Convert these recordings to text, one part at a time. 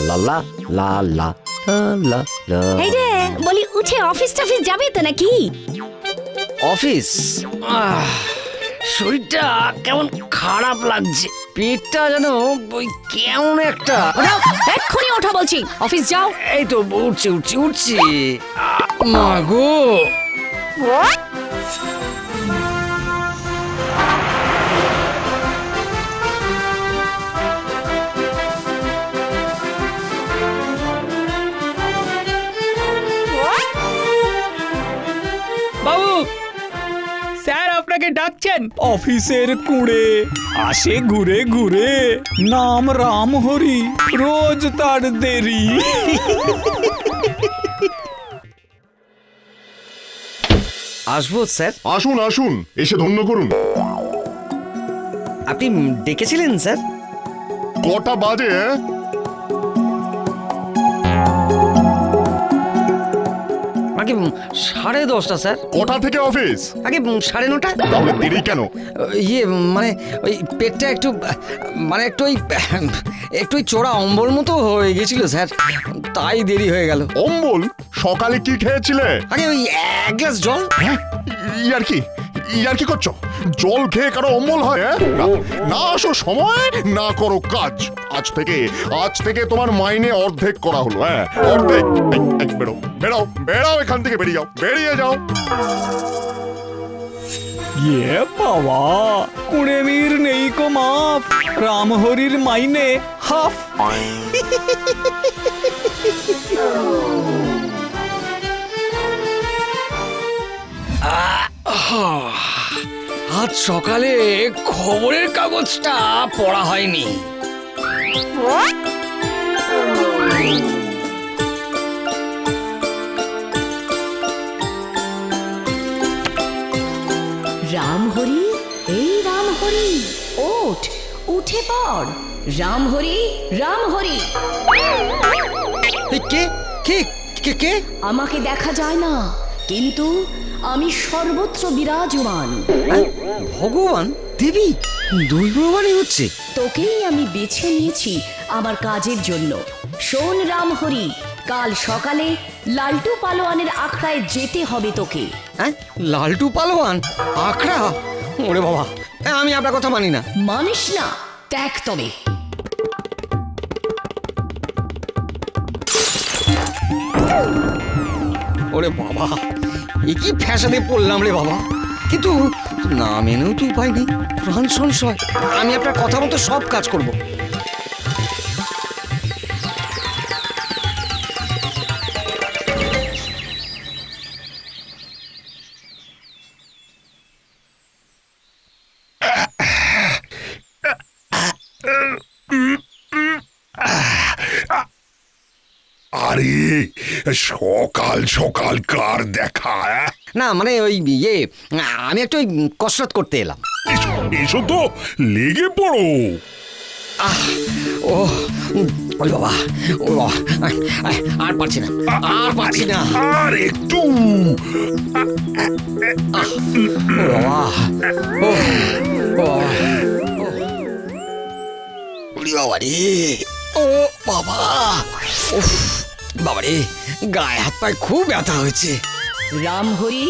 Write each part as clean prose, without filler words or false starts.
লা লা লা লা লা লা লা। এই রে, বলি উঠে অফিস টফিস যাবে তো নাকি? অফিস? শরীরটা কেমন খারাপ লাগছে, পেটটা যেন ওই কেমন একটা। ওঠাও, এক্ষুনি ওঠা বলছি, অফিস যাও। এই তো উঠছি উঠছি উঠছি। মা গো, বাবু, স্যার আপনাকে ডাকছেন। অফিসের কুঁড়ে আসে ঘুরে ঘুরে, নাম রাম হরি, রোজ তার দেরি। আসবো স্যার? আসুন আসুন, এসে ধন্য করুন। আপনি ডেকেছিলেন স্যার? কটা বাজে? আগে 10:30 স্যার। কটা থেকে অফিস? আগে 9:30। তাহলে দেরি কেন? ইয়ে মানে ওই পেটটা একটু মানে একটু চোরা অম্বল মতো হয়ে গেছিল স্যার, তাই দেরি হয়ে গেল। অম্বল? সকালে কি খেয়েছিলে? আগে ওই 1 গ্লাস জল। হ্যাঁ, ইয়ার কি করছো? জল খেয়ে কারো অম্বল হয়? না আসো সময়, না করো কাজ। আজ থেকে তোমার মাইনে অর্ধেক করা হলো। হ্যাঁ, অর্ধেক। বেরো বেরো বেরাও, এখান থেকে বেরিয়ে যাও। ইয়ে বাবা, কুঁড়ে মির নেই কো মাপ, রাম হরির মাইনে হাফ। আজ সকালে খবরের কাগজটা পড়া হয়নি। রামহরি, এই রামহরি, ওঠ, উঠে পড়। রামহরি, রামহরি। কে কে কে কে? আমাকে দেখা যায় না, কিন্তু আমি সর্বত্র বিরাজমান। ভগবান, দেবী, দুই ভগবানই হচ্ছে। তোকেই আমি বেছে নিয়েছি আমার কাজের জন্য। শোন রামহরি, কাল সকালে লালটু পালোয়ানের আখড়ায় যেতে হবে তোকে। হ্যাঁ, লালটু পালোয়ান আখড়া? ওরে বাবা, আমি আপনার কথা মানি না। মানিস না? ত্যাগ তবে। ওরে বাবা, এ কি ফ্যাশনে পড়লাম রে বাবা। কিন্তু না মেনেও তো উপায় নেই, প্রাণ সংশয়। আমি আপনার কথা মতো সব কাজ করব। আরে সকাল সকাল কার দেখা? না মানে ওই আমি একটু ওই কসরত করতে এলাম। এসো তো, লেগে পড়ো। ও ওই বাবা, ও বাবা, আর পারছি না, আর পারছি না। আর একটু। ও বাবা, ও বাবা রে, ও বাবা, উফ বাবা রে, গায়ে হাত পায়ে খুব ব্যথা হয়েছে। রামহরি,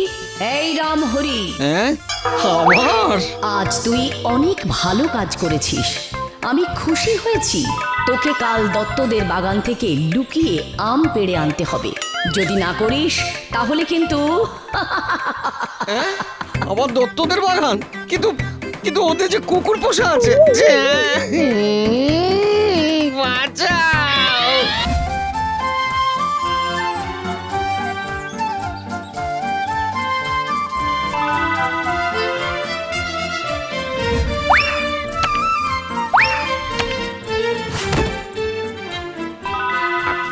এই রামহরি, হ্যাঁ আমার? আজ তুই অনেক ভালো কাজ করেছিস, আমি খুশি হয়েছি। তোকে কাল দত্তদের বাগান থেকে লুকিয়ে আম পেড়ে আনতে হবে। যদি না করিস তাহলে কিন্তু আবার দত্তদের বাগান? কিন্তু কিন্তু ওদের যে কুকুর পোষা আছে। বাঁচাও!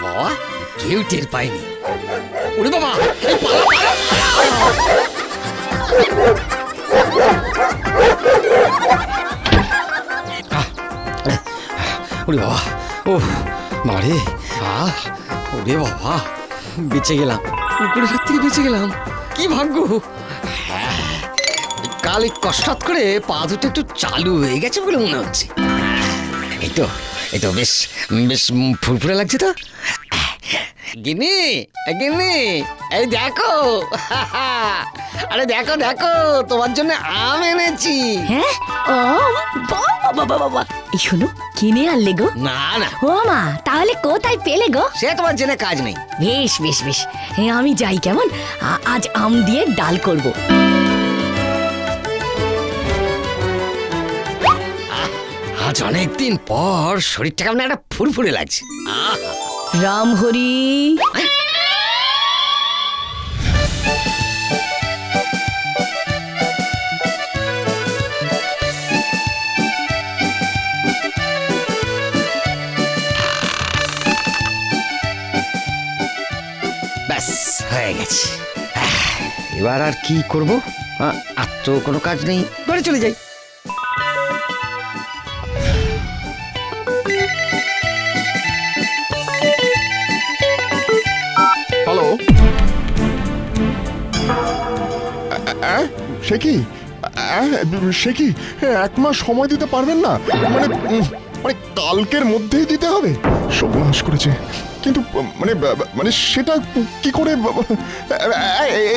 বাবা, কেউ টের পায়নি। ওরে বাবা, এই পালা পালা পালা! ওরে বাবা, ও মারে, ওরে বাবা, বেঁচে গেলাম, কুকুরের হাত থেকে বেঁচে গেলাম। কি ভাগ্য! কাল কসরত করে পা দুটো একটু চালু হয়ে গেছে বলে মনে হচ্ছে। এই তো এই তো বেশ বেশ ফুরফুরে লাগছে তো। গিন্নি গিন্নি, এই দেখো, আরে দেখো দেখো, তোমার জন্য আম এনেছি। হ্যাঁ, ও বাবা বাবা বাবা, এই শোনো, কিনে আনলে গো? না না, ও মা, তাহলে কোথায় পেলে গো? সে তোমার জেনে কাজ নেই। বেশ বেশ বেশ, আমি যাই কেমন, আজ আম দিয়ে ডাল করব। আজ অনেকদিন পর শরীরটা কেমন একটা ফুরফুরে লাগছে। রামহরি, ব্যাস হয়ে গেছে। এবার আর কি করব? আর তো কোনো কাজ নেই, বাড়ি চলে যাই। হ্যালো, সে কি সে কি 1 মাস সময় দিতে পারবেন না? মানে মানে কালকের মধ্যেই দিতে হবে? সর্বনাশ করেছে। কিন্তু মানে মানে সেটা কি করে?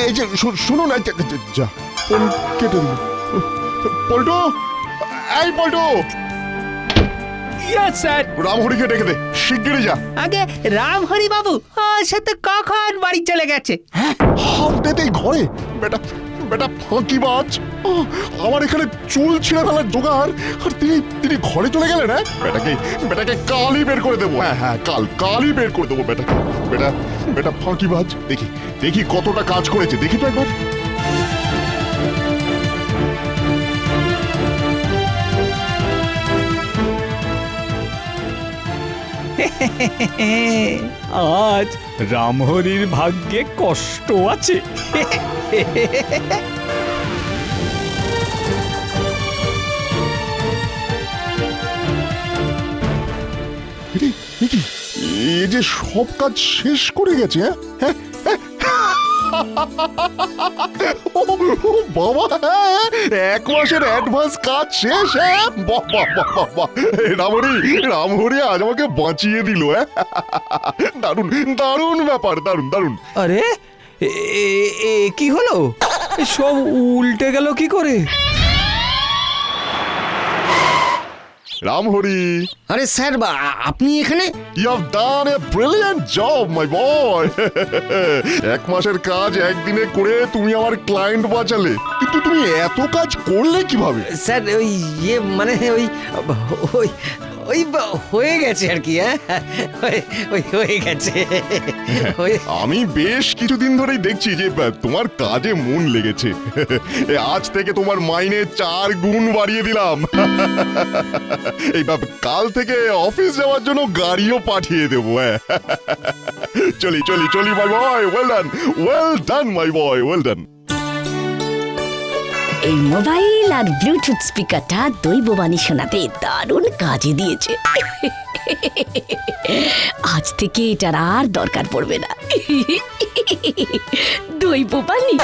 এই যে শুনুন, যা ফোন কেটে দিল। পল্টু, এই পল্টু, ইয়েস স্যার। রামহরিকে ডেকে দে, শিগগিরই যা। আগে রামহরি বাবু সে তো কখন বাড়ি চলে গেছে। হ্যাঁ, হাফ ডেতেই ঘরে। বেটা বেটা ফাঁকিবাজ, আমার এখানে চুল ছিঁড়ে ফেলার জোগাড়, আর তিনি ঘরে চলে গেলেন। হ্যাঁ, বেটাকে কালই বের করে দেবো। হ্যাঁ, কালই বের করে দেবো বেটাকে। বেটা ফাঁকিবাজ। দেখি কতটা কাজ করেছে, দেখি তো একবার। আজ রামহরির ভাগ্যে কষ্ট আছে। এ যে সব কাজ শেষ করে গেছে। হ্যাঁ, ও বাবা, 1 মাসের অ্যাডভান্স কাজ শেষ। হ্যাঁ, রামহরি আজ আমাকে বাঁচিয়ে দিল। দারুণ দারুণ ব্যাপার, দারুণ দারুণ। আরে কি হলো? সব উল্টে গেল কি করে? রামহরি, আরে স্যার, আপনি এখানে? You have done a brilliant job, my boy. 1 মাসের কাজ একদিনে করে তুমি আমার ক্লায়েন্ট বাঁচালে। কিন্তু তুমি এত কাজ করলে কিভাবে? স্যার, ওই মানে ওই ওই ওই হয়ে গেছে আর কি। হ্যাঁ, ওই হয়ে গেছে। আমি বেশ কিছুদিন ধরেই দেখছি যে তোমার কাজে মন লেগেছে। আজ থেকে তোমার মাইনে 4 গুণ বাড়িয়ে দিলাম। এই কাল থেকে অফিস যাওয়ার জন্য গাড়িও পাঠিয়ে দেবো। চলি মাই বয়, ওয়েল ডান মাই বয়, ওয়েল ডান। এই মোবাইল আর ব্লুটুথ স্পিকারটা দৈববাণী শোনাতে দারুণ কাজে দিয়েছে। আজ থেকে এটার আর দরকার পড়বে না। দৈববাণী।